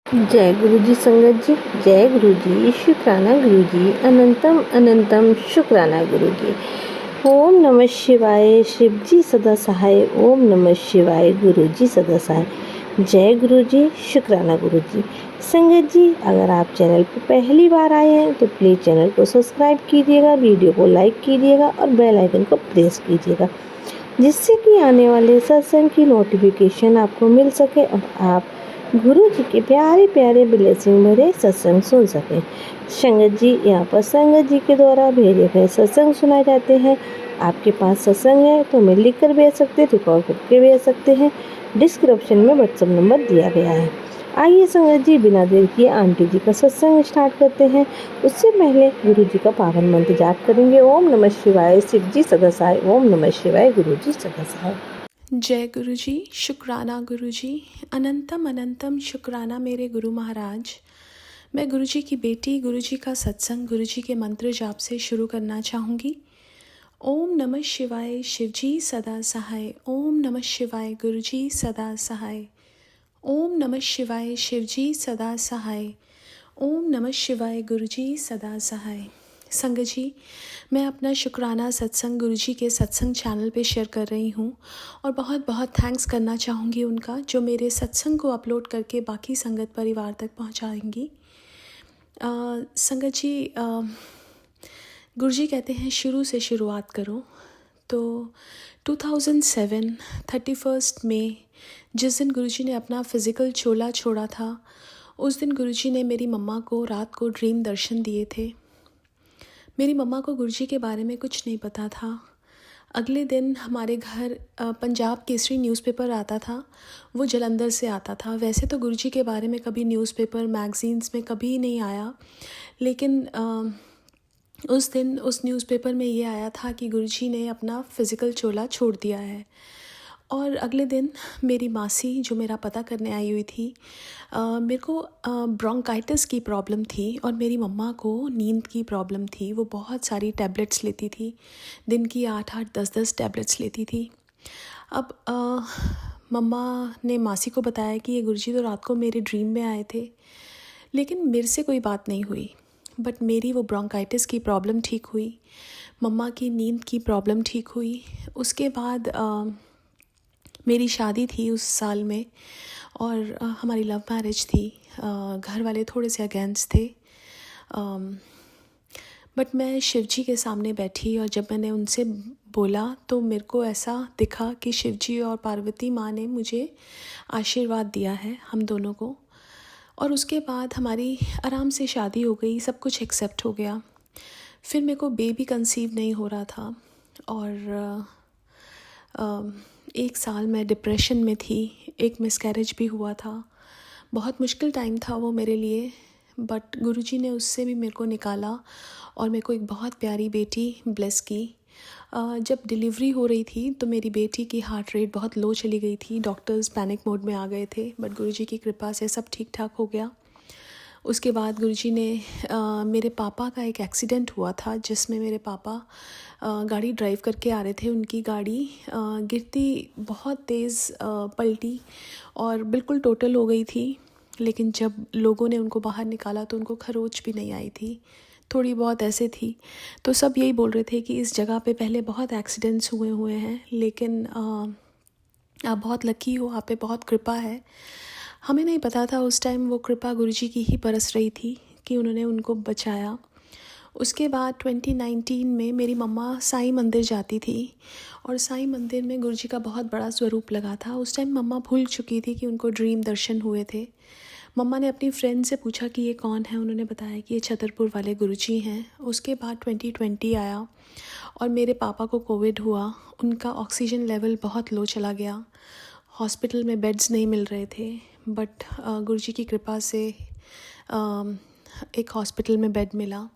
जय गुरु जी संगत जी। जय गुरु जी, शुक्राना गुरु जी, अनंतम अनंतम शुक्राना गुरु जी। ओम नमः शिवाय, शिव जी सदा सहाय। ओम नमः शिवाय, गुरु जी सदा सहाय। जय गुरु जी, शुक्राना गुरु जी। संगत जी, अगर आप चैनल पर पहली बार आए हैं तो प्लीज़ चैनल को सब्सक्राइब कीजिएगा, वीडियो को लाइक कीजिएगा और बेल आइकन को प्रेस कीजिएगा, जिससे कि आने वाले सत्संग की नोटिफिकेशन आपको मिल सके और आप गुरु जी के प्यारे प्यारे ब्लेसिंग भरे सत्संग सुन सकें। संगत जी, यहाँ पर संगत जी के द्वारा भेजे गए सत्संग सुनाए जाते हैं। आपके पास सत्संग है तो हमें लिख कर भेज सकते हैं, रिकॉर्ड करके भेज सकते हैं। डिस्क्रिप्शन में व्हाट्सएप नंबर दिया गया है। आइए संगत जी, बिना देर किए आंटी जी का सत्संग स्टार्ट करते हैं। उससे पहले गुरु जी का पावन मंत्र जाप करेंगे। ओम नमः शिवाय, शिव जी सदा सहाय। ओम नमः शिवाय, गुरु जी सदा सहाय। जय गुरु जी, शुक्राना गुरु जी, अनंतम अनंतम शुक्राना मेरे गुरु महाराज। मैं गुरु जी की बेटी गुरु जी का सत्संग गुरु जी के मंत्र जाप से शुरू करना चाहूँगी। ओम नमः शिवाय, शिव जी सदा सहाय। ओम नमः शिवाय, गुरु जी सदा सहाय। ओम नमः शिवाय, शिव जी सदा सहाय। ओम नमः शिवाय, गुरु जी सदा सहाय। संगत जी, मैं अपना शुक्राना सत्संग गुरु जी के सत्संग चैनल पे शेयर कर रही हूँ और बहुत बहुत थैंक्स करना चाहूँगी उनका, जो मेरे सत्संग को अपलोड करके बाकी संगत परिवार तक पहुँचाएंगी। संगत जी, गुरु जी कहते हैं शुरू से शुरुआत करो। तो 2007 31 मई, जिस दिन गुरुजी ने अपना फिज़िकल चोला छोड़ा था, उस दिन गुरुजी ने मेरी मम्मा को रात को ड्रीम दर्शन दिए थे। मेरी मम्मा को गुरुजी के बारे में कुछ नहीं पता था। अगले दिन हमारे घर पंजाब केसरी न्यूज़पेपर आता था, वो जलंधर से आता था। वैसे तो गुरुजी के बारे में कभी न्यूज़पेपर मैगज़ीन्स में कभी नहीं आया, लेकिन उस दिन उस न्यूज़पेपर में ये आया था कि गुरुजी ने अपना फ़िज़िकल चोला छोड़ दिया है। और अगले दिन मेरी मासी, जो मेरा पता करने आई हुई थी, मेरे को ब्रोंकाइटिस की प्रॉब्लम थी और मेरी मम्मा को नींद की प्रॉब्लम थी। वो बहुत सारी टैबलेट्स लेती थी, दिन की 8-8 10-10 टैबलेट्स लेती थी। अब मम्मा ने मासी को बताया कि ये गुरुजी तो रात को मेरे ड्रीम में आए थे, लेकिन मेरे से कोई बात नहीं हुई। बट मेरी वो ब्रोंकाइटिस की प्रॉब्लम ठीक हुई, मम्मा की नींद की प्रॉब्लम ठीक हुई। उसके बाद मेरी शादी थी उस साल में और हमारी लव मैरिज थी। घर वाले थोड़े से अगेंस्ट थे, बट मैं शिवजी के सामने बैठी और जब मैंने उनसे बोला तो मेरे को ऐसा दिखा कि शिवजी और पार्वती माँ ने मुझे आशीर्वाद दिया है, हम दोनों को। और उसके बाद हमारी आराम से शादी हो गई, सब कुछ एक्सेप्ट हो गया। फिर मेरे को बेबी कंसीव नहीं हो रहा था और 1 साल मैं डिप्रेशन में थी। एक मिसकैरेज भी हुआ था। बहुत मुश्किल टाइम था वो मेरे लिए, बट गुरुजी ने उससे भी मेरे को निकाला और मेरे को एक बहुत प्यारी बेटी ब्लेस की। जब डिलीवरी हो रही थी तो मेरी बेटी की हार्ट रेट बहुत लो चली गई थी। डॉक्टर्स पैनिक मोड में आ गए थे, बट गुरुजी की कृपा से सब ठीक ठाक हो गया। उसके बाद गुरुजी ने मेरे पापा का एक एक्सीडेंट हुआ था, जिसमें मेरे पापा गाड़ी ड्राइव करके आ रहे थे। उनकी गाड़ी गिरती बहुत तेज़ पलटी और बिल्कुल टोटल हो गई थी। लेकिन जब लोगों ने उनको बाहर निकाला तो उनको खरोच भी नहीं आई थी, थोड़ी बहुत ऐसे थी। तो सब यही बोल रहे थे कि इस जगह पे पहले बहुत एक्सीडेंट्स हुए हैं, लेकिन आप बहुत लकी हो, आप पे बहुत कृपा है। हमें नहीं पता था उस टाइम वो कृपा गुरुजी की ही बरस रही थी कि उन्होंने उनको बचाया। उसके बाद 2019 में मेरी मम्मा साईं मंदिर जाती थी और साईं मंदिर में गुरुजी का बहुत बड़ा स्वरूप लगा था। उस टाइम मम्मा भूल चुकी थी कि उनको ड्रीम दर्शन हुए थे। मम्मा ने अपनी फ्रेंड से पूछा कि ये कौन है, उन्होंने बताया कि ये छतरपुर वाले गुरुजी हैं। उसके बाद 2020 आया और मेरे पापा को कोविड हुआ। उनका ऑक्सीजन लेवल बहुत लो चला गया, हॉस्पिटल में बेड्स नहीं मिल रहे थे, बट गुरुजी की कृपा से एक हॉस्पिटल में बेड मिला।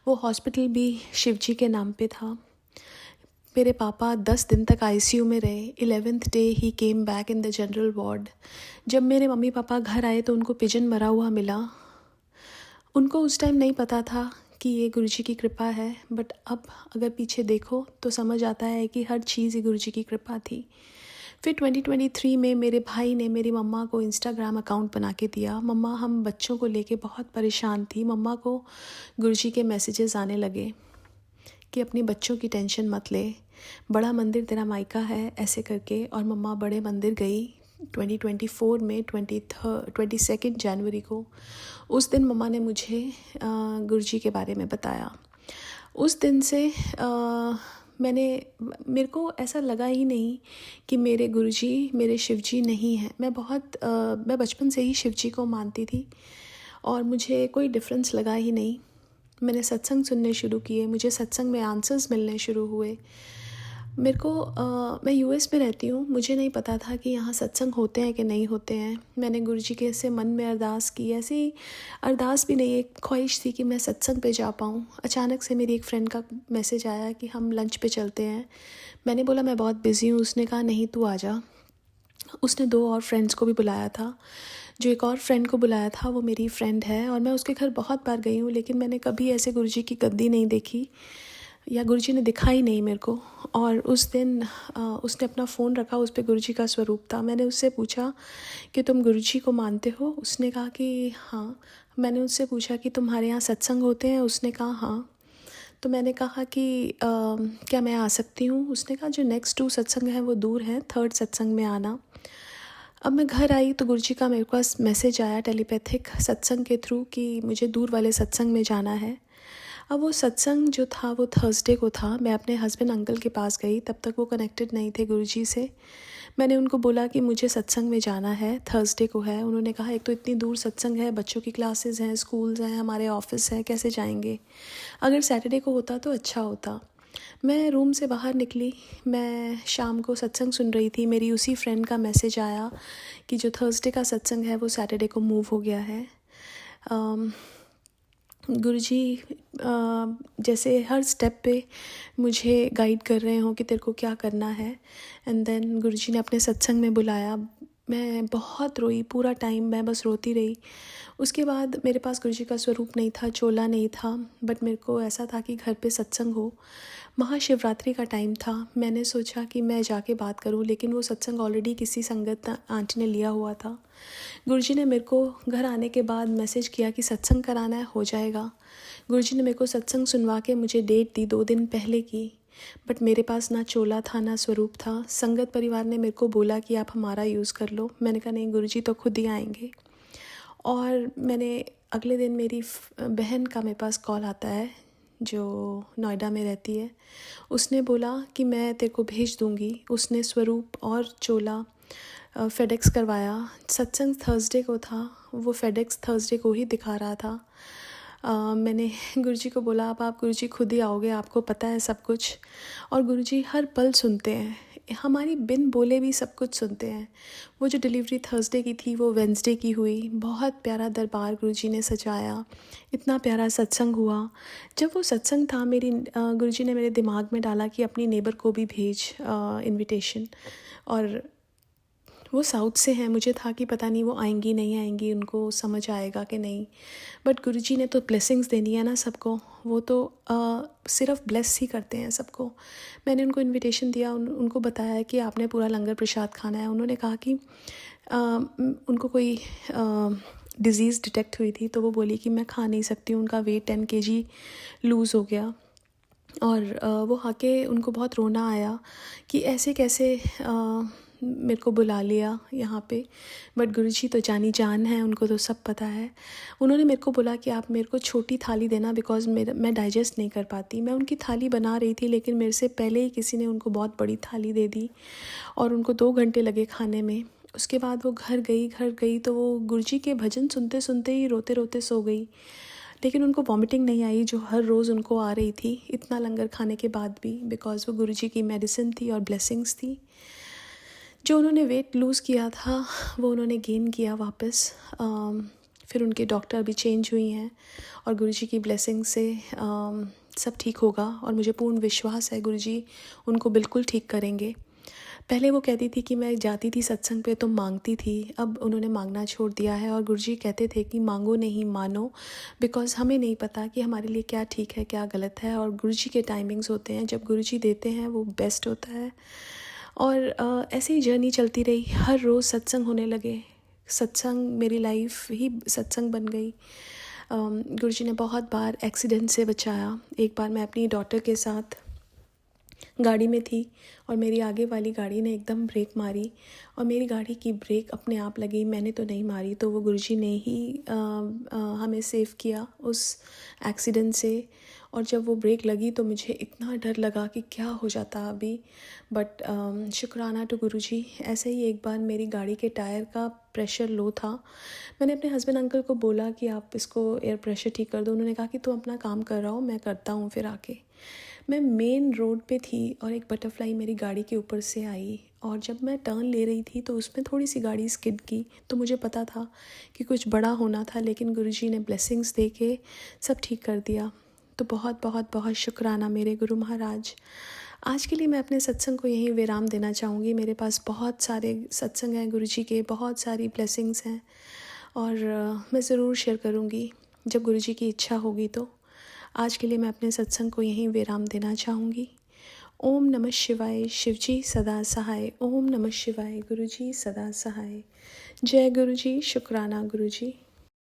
वो हॉस्पिटल भी शिवजी के नाम पे था। मेरे पापा 10 दिन तक आईसीयू में रहे। 11th day he came back in the general ward. जब मेरे मम्मी पापा घर आए तो उनको पिजन मरा हुआ मिला। उनको उस टाइम नहीं पता था कि ये गुरुजी की कृपा है, बट अब अगर पीछे देखो तो समझ आता है कि हर चीज़ ही गुरुजी की कृपा थी। फिर 2023 में मेरे भाई ने मेरी मम्मा को इंस्टाग्राम अकाउंट बना के दिया। मम्मा हम बच्चों को लेके बहुत परेशान थी। मम्मा को गुरुजी के मैसेजेस आने लगे कि अपनी बच्चों की टेंशन मत ले, बड़ा मंदिर तेरा मायका है, ऐसे करके। और मम्मा बड़े मंदिर गई 2024 में 22 जनवरी को। उस दिन मम्मा ने मुझे गुरुजी के बारे में बताया। उस दिन से मेरे को ऐसा लगा ही नहीं कि मेरे गुरुजी मेरे शिवजी नहीं हैं। मैं बचपन से ही शिवजी को मानती थी और मुझे कोई डिफरेंस लगा ही नहीं। मैंने सत्संग सुनने शुरू किए, मुझे सत्संग में आंसर्स मिलने शुरू हुए। मैं यूएस में रहती हूँ, मुझे नहीं पता था कि यहाँ सत्संग होते हैं कि नहीं होते हैं। मैंने गुरुजी के से मन में अरदास की, ऐसी अरदास भी नहीं, एक ख्वाहिश थी कि मैं सत्संग पे जा पाऊँ। अचानक से मेरी एक फ्रेंड का मैसेज आया कि हम लंच पे चलते हैं। मैंने बोला मैं बहुत बिज़ी हूँ। उसने कहा नहीं तू आ जा। उसने 2 और फ्रेंड्स को भी बुलाया था। जो एक और फ्रेंड को बुलाया था वो मेरी फ्रेंड है और मैं उसके घर बहुत बार गई हूँ, लेकिन मैंने कभी ऐसे गुरुजी की गद्दी नहीं देखी या गुरुजी ने दिखा ही नहीं मेरे को। और उस दिन उसने अपना फ़ोन रखा, उस पर गुरुजी का स्वरूप था। मैंने उससे पूछा कि तुम गुरुजी को मानते हो? उसने कहा कि हाँ। मैंने उससे पूछा कि तुम्हारे यहाँ सत्संग होते हैं? उसने कहा हाँ। तो मैंने कहा कि क्या मैं आ सकती हूँ? उसने कहा जो नेक्स्ट 2 सत्संग हैं वो दूर हैं, 3rd सत्संग में आना। अब मैं घर आई तो गुरुजी का मेरे पास मैसेज आया टेलीपैथिक सत्संग के थ्रू कि मुझे दूर वाले सत्संग में जाना है। अब वो सत्संग जो था वो थर्सडे को था। मैं अपने हस्बैंड अंकल के पास गई, तब तक वो कनेक्टेड नहीं थे गुरुजी से। मैंने उनको बोला कि मुझे सत्संग में जाना है, थर्सडे को है। उन्होंने कहा एक तो इतनी दूर सत्संग है, बच्चों की क्लासेस हैं, स्कूल्स हैं, हमारे ऑफिस है, कैसे जाएंगे? अगर सैटरडे को होता तो अच्छा होता। मैं रूम से बाहर निकली, मैं शाम को सत्संग सुन रही थी। मेरी उसी फ्रेंड का मैसेज आया कि जो थर्सडे का सत्संग है वो सैटरडे को मूव हो गया है। गुरुजी जैसे हर स्टेप पे मुझे गाइड कर रहे हों कि तेरे को क्या करना है। एंड देन गुरुजी ने अपने सत्संग में बुलाया। मैं बहुत रोई, पूरा टाइम मैं बस रोती रही। उसके बाद मेरे पास गुरुजी का स्वरूप नहीं था, चोला नहीं था, बट मेरे को ऐसा था कि घर पे सत्संग हो। महाशिवरात्रि का टाइम था। मैंने सोचा कि मैं जाके बात करूं, लेकिन वो सत्संग ऑलरेडी किसी संगत आंटी ने लिया हुआ था। गुरुजी ने मेरे को घर आने के बाद मैसेज किया कि सत्संग कराना है, हो जाएगा। गुरुजी ने मेरे को सत्संग सुनवा के मुझे डेट दी 2 दिन पहले की, बट मेरे पास ना चोला था ना स्वरूप था। संगत परिवार ने मेरे को बोला कि आप हमारा यूज़ कर लो। मैंने कहा नहीं, गुरुजी तो खुद ही आएंगे। और मैंने अगले दिन मेरी बहन का मेरे पास कॉल आता है जो नोएडा में रहती है। उसने बोला कि मैं तेरे को भेज दूँगी। उसने स्वरूप और चोला फेडेक्स करवाया। सत्संग थर्सडे को था, वो फेडेक्स थर्सडे को ही दिखा रहा था। मैंने गुरुजी को बोला अब आप गुरुजी खुद ही आओगे, आपको पता है सब कुछ। और गुरुजी हर पल सुनते हैं, हमारी बिन बोले भी सब कुछ सुनते हैं। वो जो डिलीवरी थर्सडे की थी वो वेंसडे की हुई। बहुत प्यारा दरबार गुरुजी ने सजाया, इतना प्यारा सत्संग हुआ। जब वो सत्संग था गुरुजी ने मेरे दिमाग में डाला कि अपनी नेबर को भी भेज इनविटेशन। और वो साउथ से हैं, मुझे था कि पता नहीं वो आएंगी नहीं आएंगी, उनको समझ आएगा कि नहीं। बट गुरुजी ने तो ब्लेसिंग्स देनी है ना सबको, वो तो सिर्फ ब्लेस ही करते हैं सबको। मैंने उनको इनविटेशन दिया, उनको बताया कि आपने पूरा लंगर प्रसाद खाना है। उन्होंने कहा कि उनको कोई डिज़ीज़ डिटेक्ट हुई थी, तो वो बोली कि मैं खा नहीं सकती हूँ। उनका वेट 10 kg लूज़ हो गया। और वो आके उनको बहुत रोना आया कि ऐसे कैसे मेरे को बुला लिया यहाँ पे। बट गुरुजी तो जानी जान है, उनको तो सब पता है। उन्होंने मेरे को बोला कि आप मेरे को छोटी थाली देना, बिकॉज़ मैं डाइजेस्ट नहीं कर पाती। मैं उनकी थाली बना रही थी, लेकिन मेरे से पहले ही किसी ने उनको बहुत बड़ी थाली दे दी और उनको 2 घंटे लगे खाने में। उसके बाद वो घर गई तो वो गुरुजी के भजन सुनते सुनते ही रोते रोते सो गई। लेकिन उनको वॉमिटिंग नहीं आई जो हर रोज़ उनको आ रही थी इतना लंगर खाने के बाद भी, बिकॉज़ वो गुरुजी की मेडिसिन थी और ब्लेसिंग्स थी। जो उन्होंने वेट लूज़ किया था वो उन्होंने गेन किया वापस। फिर उनके डॉक्टर भी चेंज हुई हैं और गुरुजी की ब्लेसिंग से सब ठीक होगा। और मुझे पूर्ण विश्वास है गुरुजी उनको बिल्कुल ठीक करेंगे। पहले वो कहती थी कि मैं जाती थी सत्संग पे तो मांगती थी, अब उन्होंने मांगना छोड़ दिया है। और गुरुजी कहते थे कि मांगो नहीं मानो, बिकॉज़ हमें नहीं पता कि हमारे लिए क्या ठीक है क्या गलत है। और गुरुजी के टाइमिंग्स होते हैं, जब गुरुजी देते हैं वो बेस्ट होता है। और ऐसे ही जर्नी चलती रही। हर रोज़ सत्संग होने लगे। सत्संग मेरी लाइफ ही सत्संग बन गई। गुरुजी ने बहुत बार एक्सीडेंट से बचाया। एक बार मैं अपनी डॉटर के साथ गाड़ी में थी और मेरी आगे वाली गाड़ी ने एकदम ब्रेक मारी और मेरी गाड़ी की ब्रेक अपने आप लगी, मैंने तो नहीं मारी। तो वो गुरुजी ने ही हमें सेव किया उस एक्सीडेंट से। और जब वो ब्रेक लगी तो मुझे इतना डर लगा कि क्या हो जाता अभी। बट शुक्राना टू गुरुजी। ऐसे ही एक बार मेरी गाड़ी के टायर का प्रेशर लो था। मैंने अपने हस्बैंड अंकल को बोला कि आप इसको एयर प्रेशर ठीक कर दो। उन्होंने कहा कि तुम अपना काम कर रहा हो, मैं करता हूँ फिर आके। मैं मेन रोड पे थी और एक बटरफ्लाई मेरी गाड़ी के ऊपर से आई और जब मैं टर्न ले रही थी तो उसमें थोड़ी सी गाड़ी स्किड की। तो मुझे पता था कि कुछ बड़ा होना था, लेकिन गुरुजी ने ब्लेसिंग्स दे के सब ठीक कर दिया। तो बहुत बहुत बहुत शुक्राना मेरे गुरु महाराज। आज के लिए मैं अपने सत्संग को यहीं विराम देना चाहूँगी। मेरे पास बहुत सारे सत्संग हैं गुरुजी के, बहुत सारी ब्लेसिंग्स हैं और मैं ज़रूर शेयर करूँगी जब गुरुजी की इच्छा होगी। तो आज के लिए मैं अपने सत्संग को यहीं विराम देना चाहूँगी। ओम नमः शिवाय। शिवजी सदा सहाय। ओम नमः शिवाय। गुरुजी सदा सहाय। जय गुरुजी। शुक्राना गुरुजी।